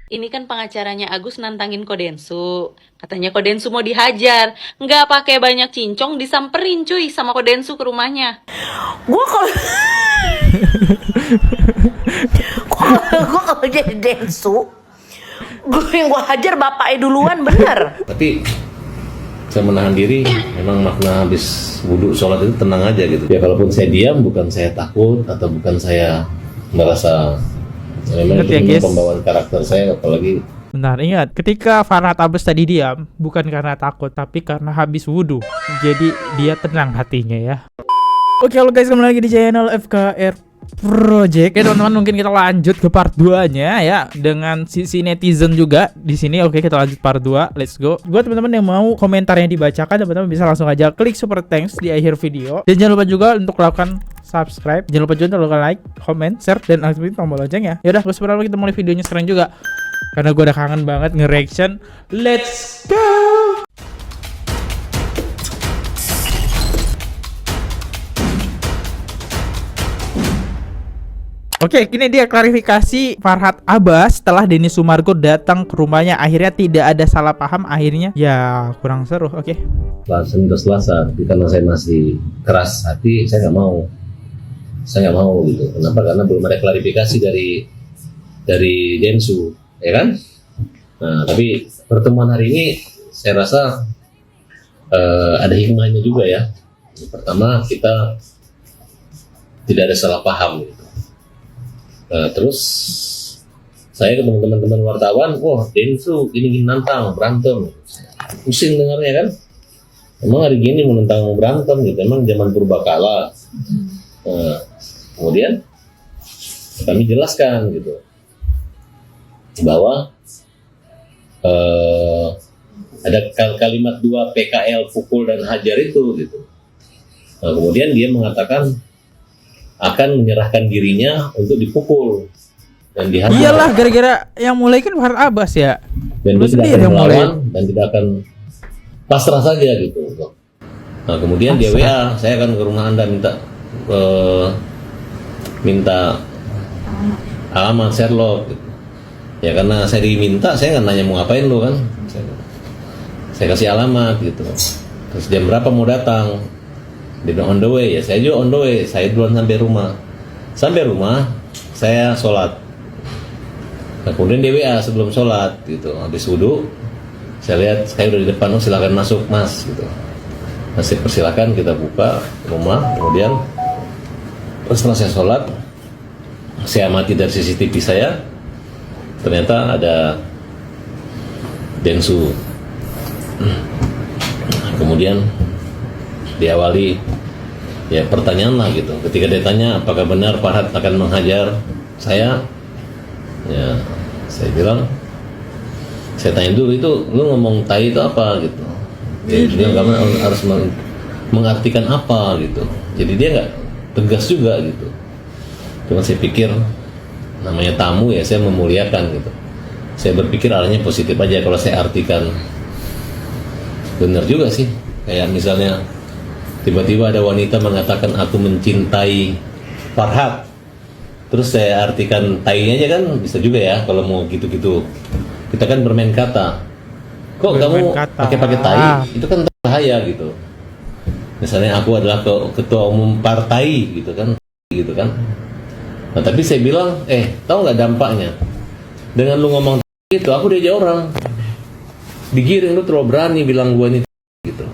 Ini kan pengacaranya Agus nantangin Kodensu. Katanya Kodensu mau dihajar. Nggak pakai banyak cincong, disamperin cuy sama Kodensu ke rumahnya. Gue kalau jadi Densu, gue yang gue hajar bapaknya duluan, bener. Tapi saya menahan diri. Memang makna habis wudhu sholat itu tenang aja gitu. Ya kalaupun saya diam, bukan saya takut atau bukan saya merasa, memang itu ya, pembawaan karakter saya. Apalagi Bentar, ingat, ketika Farhat Abbas tadi diam, bukan karena takut, tapi karena habis wudhu. Jadi dia tenang hatinya ya. Oke, halo guys, kembali lagi di channel FKR Project. Oke teman-teman, mungkin kita lanjut ke part 2-nya ya, dengan sisi netizen juga di sini. Oke, kita lanjut part 2. Let's go. Buat teman-teman yang mau komentarnya dibacakan, teman-teman bisa langsung aja klik super thanks di akhir video. Dan jangan lupa juga untuk lakukan subscribe. Jangan lupa juga untuk lakukan like, comment, share, dan aktifin tombol loncengnya. Yaudah, gue sebentar kita mulai videonya sekarang juga, karena gue udah kangen banget nge-reaction. Let's go. Oke, ini dia klarifikasi Farhat Abbas setelah Denny Sumargo datang ke rumahnya. Akhirnya tidak ada salah paham, akhirnya ya kurang seru. Oke. Selasa, tapi karena saya masih keras hati, saya nggak mau gitu. Kenapa? Karena belum ada klarifikasi dari Densu, ya kan? Nah, tapi pertemuan hari ini saya rasa ada hikmahnya juga ya. Pertama, kita tidak ada salah paham gitu. Terus saya ketemu teman-teman wartawan, wah Densu gini nantang berantem, pusing dengarnya kan. Emang hari gini mau nantang berantem gitu, emang zaman purbakala. Kemudian kami jelaskan gitu bahwa ada kalimat 2 PKL pukul dan hajar itu gitu. Nah, kemudian dia mengatakan akan menyerahkan dirinya untuk dipukul dan dihajar. Iyalah, gara-gara yang mulai kan Farhat Abbas ya. Dan dia tidak akan melawan dan tidak akan pasrah saja gitu. Nah, kemudian dia WA, saya akan ke rumah Anda minta alamat Sherlock gitu. Ya karena saya diminta, saya nggak nanya mau ngapain lo kan. Saya kasih alamat gitu. Terus jam berapa mau datang? Dia bilang on the way, ya saya juga on the way. Saya duluan sampai rumah. Sampai rumah, saya sholat. Nah, kemudian dia WA sebelum sholat gitu. Habis wudhu, saya lihat saya udah di depan, oh silakan masuk mas gitu. Nah, saya persilakan, kita buka rumah. Kemudian setelah saya sholat, saya amati dari CCTV saya, ternyata ada Densu. Kemudian diawali ya pertanyaan lah gitu. Ketika dia tanya apakah benar Farhat akan menghajar saya, ya saya bilang, saya tanya dulu, itu lu ngomong tai itu apa gitu. Dia kamu harus mengartikan apa gitu. Jadi dia nggak tegas juga gitu. Cuma saya pikir namanya tamu ya, saya memuliakan gitu. Saya berpikir arahnya positif aja. Kalau saya artikan benar juga sih, kayak misalnya tiba-tiba ada wanita mengatakan aku mencintai Farhat, terus saya artikan tai aja kan bisa juga ya. Kalau mau gitu-gitu, kita kan bermain kata. Kok kamu pakai tai, itu kan bahaya gitu. Misalnya aku adalah ketua umum partai gitu kan. Nah tapi saya bilang, tahu nggak dampaknya dengan lu ngomong itu, aku diajak orang digiring, lu terlalu berani bilang gua ini gitu.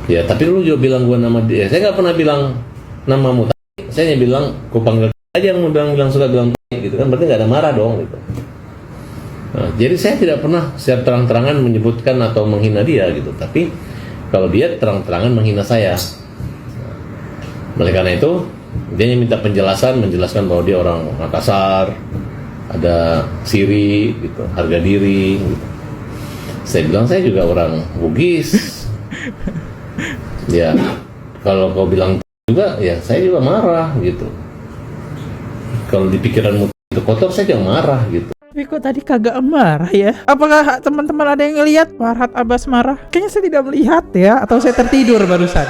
Ya, tapi lu juga bilang gua nama dia. Saya nggak pernah bilang namamu. Saya hanya bilang, gua panggil aja yang bilang suka bilang gitu kan, berarti nggak ada marah dong gitu. Nah, jadi saya tidak pernah secara terang-terangan menyebutkan atau menghina dia gitu. Tapi kalau dia terang-terangan menghina saya, oleh karena itu dia minta menjelaskan bahwa dia orang Makassar, ada siri gitu, harga diri gitu. Saya bilang saya juga orang Bugis. Ya, kalau kau bilang juga, ya saya juga marah gitu. Kalau di pikiranmu itu kotor, saya juga marah gitu. Tapi kok tadi kagak marah ya? Apakah teman-teman ada yang ngelihat Farhat Abbas marah? Kayaknya saya tidak melihat ya, atau saya tertidur barusan.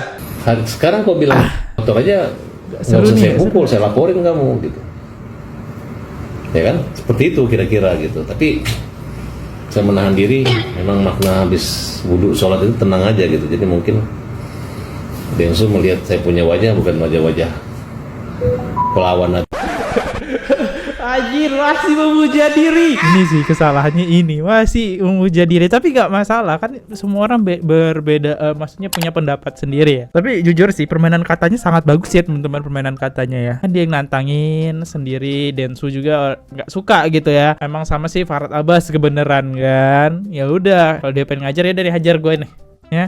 Sekarang kau bilang kotor aja, nggak usah saya pukul, saya laporin kamu gitu. Ya kan? Seperti itu kira-kira gitu. Tapi saya menahan diri, memang makna habis wudhu sholat itu tenang aja gitu. Jadi mungkin Densu melihat saya punya wajah bukan wajah-wajah pelawan. Anjir, masih memuja diri. Ini sih kesalahannya, ini masih memuja diri. Tapi gak masalah, kan semua orang berbeda, maksudnya punya pendapat sendiri ya. Tapi jujur sih, permainan katanya sangat bagus ya teman-teman, permainan katanya ya. Kan dia yang nantangin sendiri, Densu juga gak suka gitu ya. Emang sama sih Farhad Abbas kebenaran kan. Ya udah, kalau dia pengen ngajar ya dari hajar gue nih ya.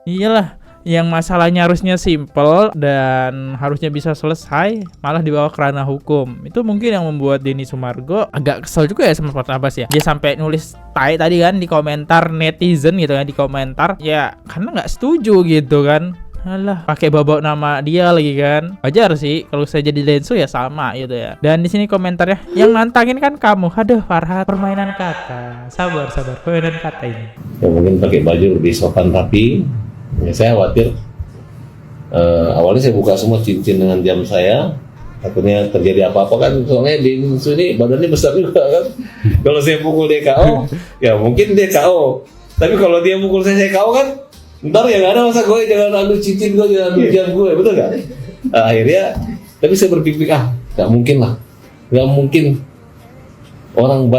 Iyalah, yang masalahnya harusnya simple dan harusnya bisa selesai, malah dibawa ke ranah hukum. Itu mungkin yang membuat Denny Sumargo agak kesel juga ya sama Farhad Abbas ya. Dia sampai nulis tai tadi kan di komentar netizen gitu kan, di komentar ya karena nggak setuju gitu kan. Alah, pakai bawa nama dia lagi kan. Wajar sih kalau saya jadi Densu ya sama gitu ya. Dan di sini komentarnya, yang nantangin kan kamu. Aduh Farhad, permainan kata. Sabar, permainan kata ini. Ya, mungkin pakai baju lebih sopan rapi. Ya, saya khawatir awalnya saya buka semua cincin dengan jam saya, takutnya terjadi apa-apa kan, soalnya di sini badannya besar juga kan. Kalau saya pukul dia KO, ya mungkin dia KO. Tapi kalau dia pukul saya KO kan, ntar yang ada masa gue jangan ambil cincin gue, jangan ambil jam gue, betul nggak? Akhirnya, tapi saya berpikir nggak mungkin lah, nggak mungkin orang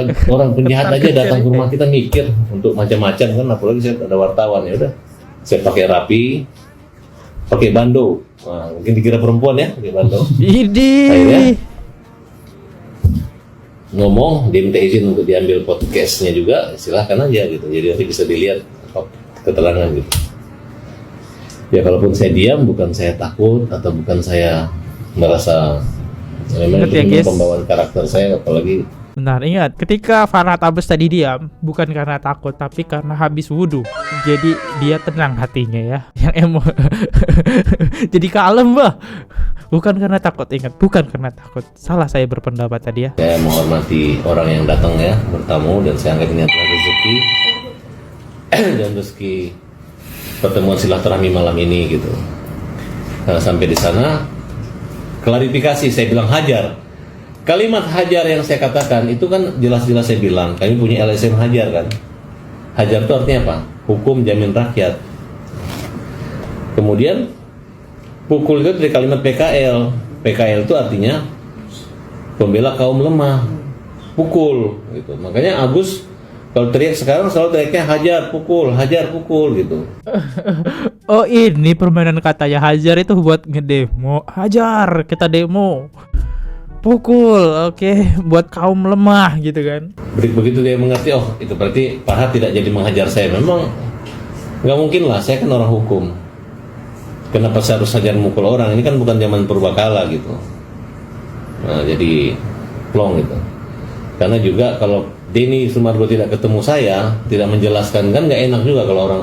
penjahat aja datang ke rumah kita mikir untuk macam-macam kan, apalagi saya ada wartawan. Ya udah, saya pakai rapi, pakai bando. Nah, mungkin dikira perempuan ya, pakai bando. Akhirnya ngomong, dia minta izin untuk diambil podcastnya juga, silahkan aja gitu. Jadi nanti bisa dilihat keterangan gitu. Ya kalaupun saya diam, bukan saya takut atau bukan saya merasa memang itu pembawaan karakter saya, apalagi. Benar, ingat ketika Farhad Abbas tadi diam bukan karena takut tapi karena habis wudhu. Jadi dia tenang hatinya ya. Yang jadi kalem bah. Bukan karena takut, ingat, bukan karena takut. Salah saya berpendapat tadi ya. Saya menghormati orang yang datang ya, bertamu, dan saya anggap ini adalah rezeki dan rezeki pertemuan silaturahmi malam ini gitu. Nah, sampai di sana klarifikasi, saya bilang hajar. Kalimat hajar yang saya katakan itu kan jelas-jelas saya bilang, kami punya LSM hajar kan. Hajar itu artinya apa? Hukum jamin rakyat. Kemudian pukul itu dari kalimat PKL. PKL itu artinya pembela kaum lemah. Pukul gitu. Makanya Agus kalau teriak sekarang selalu teriaknya hajar pukul gitu. Oh, ini permainan katanya hajar itu buat ngedemo. Hajar, kita demo. Pukul, oke, buat kaum lemah gitu kan. Begitu dia mengerti, oh itu berarti Farhad tidak jadi menghajar saya. Memang nggak mungkin lah, saya kan orang hukum. Kenapa saya harus hajar mukul orang? Ini kan bukan zaman purbakala gitu. Nah, jadi plong gitu. Karena juga kalau Denny Sumargo tidak ketemu saya, tidak menjelaskan, kan nggak enak juga kalau orang,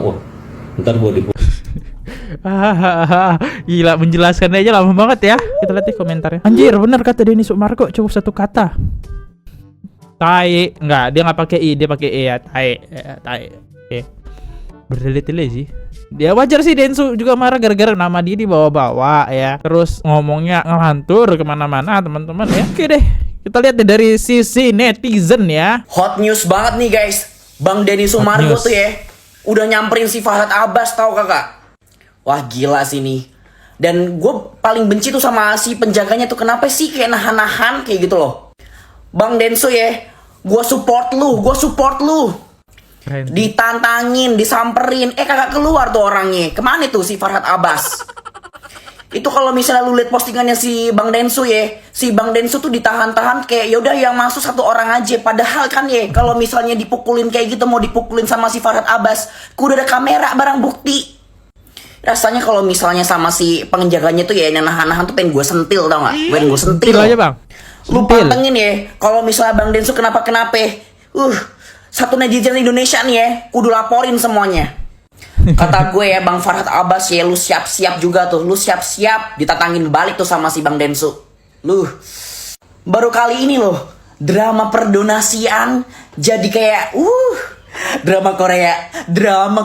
ntar gue dipukul. Gila, menjelaskan aja lama banget ya. Kita lihat di komentarnya. Anjir, bener kata Denny Sumargo, cukup satu kata. Tai, enggak, dia nggak pakai i, dia pakai e ya. Tai. Oke. Bertele-tele sih. Dia wajar sih Densu juga marah gara-gara nama dia dibawa-bawa ya. Terus ngomongnya ngelantur kemana-mana teman-teman ya. Oke deh, kita lihat deh dari sisi netizen ya. Hot news banget nih guys. Bang Denny Sumargo tuh ya udah nyamperin si Farhad Abbas, tahu kakak? Wah gila sih nih. Dan gue paling benci tuh sama si penjaganya tuh. Kenapa sih kayak nahan-nahan kayak gitu loh. Bang Densu ya, gue support lu. Keren. Ditantangin, disamperin, kagak keluar tuh orangnya. Kemana tuh si Farhad Abbas? Itu kalau misalnya lu lihat postingannya si Bang Densu ya, si Bang Densu tuh ditahan-tahan kayak yaudah yang masuk satu orang aja. Padahal kan ya, kalau misalnya dipukulin kayak gitu, mau dipukulin sama si Farhad Abbas, kudu ada kamera barang bukti. Rasanya kalau misalnya sama si penjaganya tuh ya, yang nahan-nahan tuh pengen gue sentil, tau gak? Pengen gue sentil aja bang. Lu pantengin ya, kalau misalnya Bang Densu kenapa-kenapa, satu netizen Indonesia nih ya, kudu laporin semuanya. Kata gue ya, Bang Farhad Abbas ya, lu siap-siap juga tuh. Lu siap-siap ditatangin balik tuh sama si Bang Densu. Lu baru kali ini loh, drama perdonasian jadi kayak drama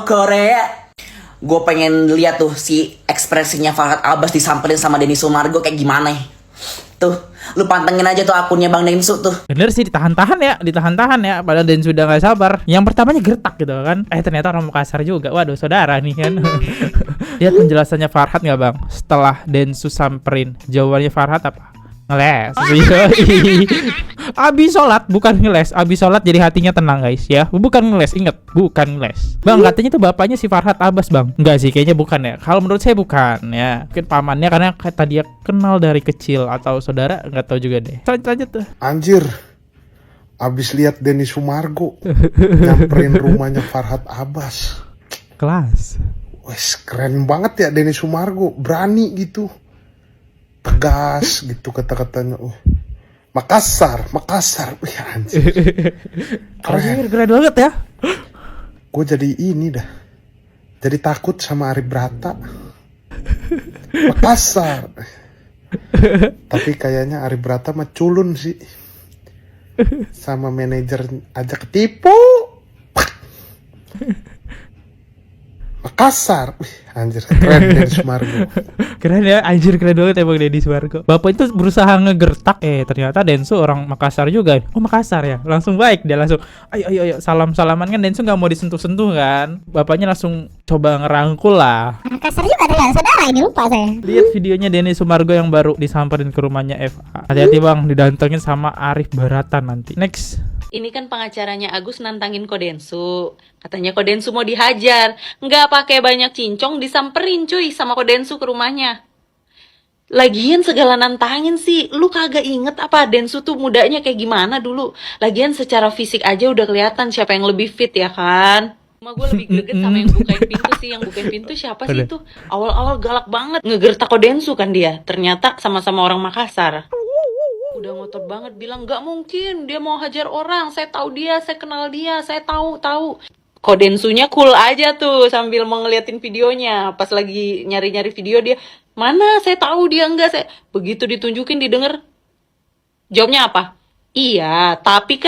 Korea. Gue pengen lihat tuh si ekspresinya Farhad Abbas disamperin sama Denny Sumargo kayak gimana. Tuh, lu pantengin aja tuh akunnya Bang Densu tuh. Bener sih, ditahan-tahan ya. Padahal Densu udah gak sabar. Yang pertamanya gertak gitu kan. Ternyata orang Makassar juga. Waduh, saudara nih kan. Lihat penjelasannya Farhat nggak bang? Setelah Densu samperin, jawabannya Farhat apa? Ngeles. Abis sholat, bukan ngeles. Abis sholat jadi hatinya tenang guys ya. Bukan ngeles, inget, bukan ngeles. Bang, katanya itu bapaknya si Farhat Abbas bang. Enggak sih, kayaknya bukan ya. Kalau menurut saya bukan ya. Mungkin pamannya karena kata dia kenal dari kecil. Atau saudara, nggak tahu juga deh. Lanjut tuh. Anjir, abis lihat Denny Sumargo nyamperin rumahnya Farhat Abbas. Kelas. Wes keren banget ya Denny Sumargo, berani gitu, tegas gitu kata-katanya. Makassar, wih anjir. Anjir, keren banget ya. Gue jadi ini dah, jadi takut sama Arif Brata. Makassar. Tapi kayaknya Arif Brata mah culun sih, sama manajer aja ketipu. Makassar, wih anjir keren Denny Sumargo. Keren ya, anjir keren banget emang Denny Sumargo. Bapak itu berusaha ngegertak, ternyata Densu orang Makassar juga. Oh Makassar ya, langsung baik dia langsung. Ayo salam-salaman kan Densu nggak mau disentuh-sentuh kan. Bapaknya langsung coba ngerangkul lah. Makassar juga ada saudara ini, lupa saya. Lihat videonya Denny Sumargo yang baru disamperin ke rumahnya FA. Hati-hati bang, didantengin sama Arif Baratan nanti. Next. Ini kan pengacaranya Agus nantangin Kodensu. Katanya Kodensu mau dihajar. Nggak pakai banyak cincong, disamperin cuy sama Kodensu ke rumahnya. Lagian segala nantangin sih. Lu kagak inget apa Densu tuh mudanya kayak gimana dulu? Lagian secara fisik aja udah kelihatan siapa yang lebih fit ya kan? Cuma gue lebih greget sama yang bukain pintu sih. Yang bukain pintu siapa sih itu? Awal-awal galak banget. Ngegertak Kodensu kan dia. Ternyata sama-sama orang Makassar. Udah ngotot banget bilang nggak mungkin dia mau hajar orang, saya tahu dia, saya kenal dia, saya tahu. Kodensunya cool aja tuh sambil mau ngeliatin videonya. Pas lagi nyari-nyari video dia, mana saya tahu dia enggak, saya begitu ditunjukin didengar. Jawabnya apa? Iya, tapi.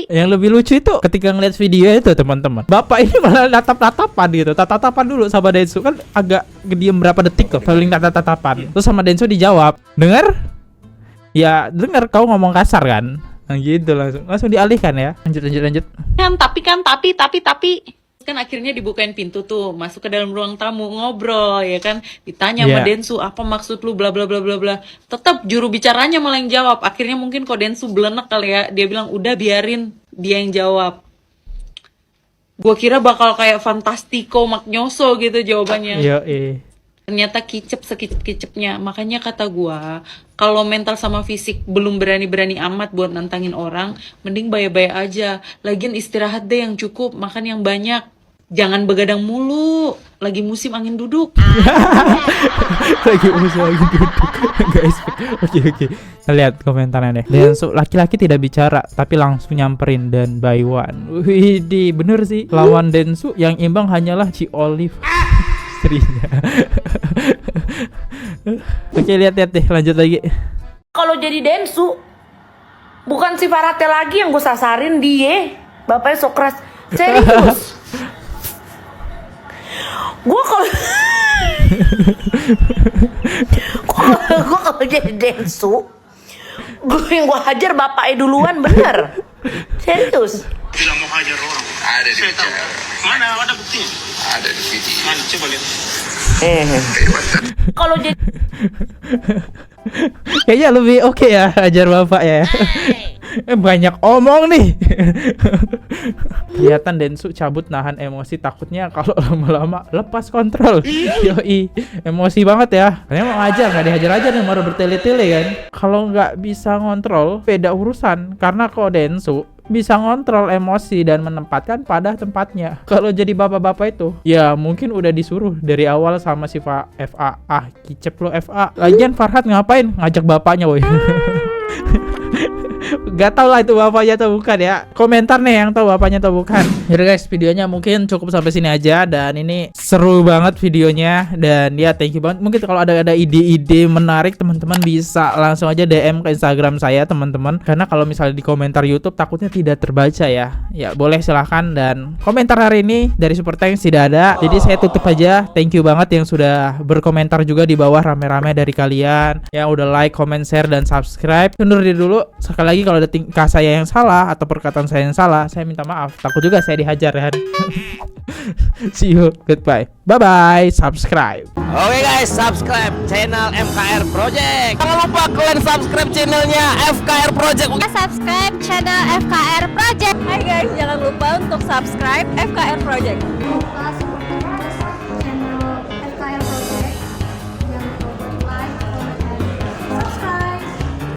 Yang lebih lucu itu ketika ngeliat video itu teman-teman. Bapak ini malah tatap-tatapan gitu. Tatapan dulu sama Densu kan agak diem berapa detik tuh. Paling tatapan. Terus sama Densu dijawab, "Dengar? Ya, dengar kau ngomong kasar kan?" Nah gitu langsung dialihkan ya. Lanjut. Tapi. Kan akhirnya dibukain pintu tuh, masuk ke dalam ruang tamu, ngobrol ya kan, ditanya sama Densu, apa maksud lu bla bla bla bla bla. Tetap juru bicaranya malah yang jawab. Akhirnya mungkin kok Densu belenek kali ya, dia bilang udah biarin dia yang jawab. Gua kira bakal kayak Fantastico Magnoso gitu jawabannya. Ternyata kicep sekicep-kicepnya. Makanya kata gua, kalau mental sama fisik belum berani-berani amat buat nantangin orang, mending baya-baya aja. Lagian istirahat deh yang cukup, makan yang banyak. Jangan begadang mulu, lagi musim angin duduk. Lagi musim angin duduk. Guys, oke. Kita lihat komentarnya deh. Densu laki-laki tidak bicara, tapi langsung nyamperin dan by one. Widih, bener sih. Lawan Densu yang imbang hanyalah Ci Olive. Istrinya. Oke, lihat deh, lanjut lagi. Kalau jadi Densu, bukan si Farhatnya lagi yang gue sasarin, dia bapaknya sok keras. Serius. Gue kalau jadi Densu, yang gue hajar bapaknya duluan, bener. Serius. Tidak mau hajar orang. Ada di bicara. Mana ada buktinya? Ada di video. Mana coba lihat. Kalau jadi kayaknya lebih oke ya hajar bapak ya. Banyak omong nih. Kelihatan Densu cabut nahan emosi, takutnya kalau lama-lama lepas kontrol. Yoi, emosi banget ya. Karena mau ngajar nggak dihajar aja nih, baru bertele-tele kan. Kalau nggak bisa ngontrol beda urusan, karena kok Densu bisa ngontrol emosi dan menempatkan pada tempatnya. Kalau jadi bapak-bapak itu, ya mungkin udah disuruh dari awal sama si FA. Kicep lo FA. Lagian Farhat ngapain ngajak bapaknya woi. Gak tau lah itu bapaknya atau bukan ya. Komentar nih yang tahu bapaknya atau bukan. Yaudah guys, videonya mungkin cukup sampai sini aja. Dan ini seru banget videonya. Dan ya thank you banget. Mungkin kalau ada ide-ide menarik, teman-teman bisa langsung aja DM ke Instagram saya teman-teman. Karena kalau misalnya di komentar YouTube takutnya tidak terbaca ya. Ya boleh silahkan. Dan komentar hari ini dari Super Thanks tidak ada. Jadi saya tutup aja. Thank you banget yang sudah berkomentar juga di bawah, rame-rame dari kalian yang udah like, comment, share, dan subscribe. Undur diri dulu. Sekali lagi kalau ada tingkah saya yang salah atau perkataan saya yang salah, saya minta maaf. Takut juga saya dihajar ya. See you, goodbye, bye bye, subscribe. Oke guys, subscribe channel FKR Project. Jangan lupa kalian subscribe channelnya FKR Project. Subscribe channel FKR Project. Hai guys, jangan lupa untuk subscribe FKR Project.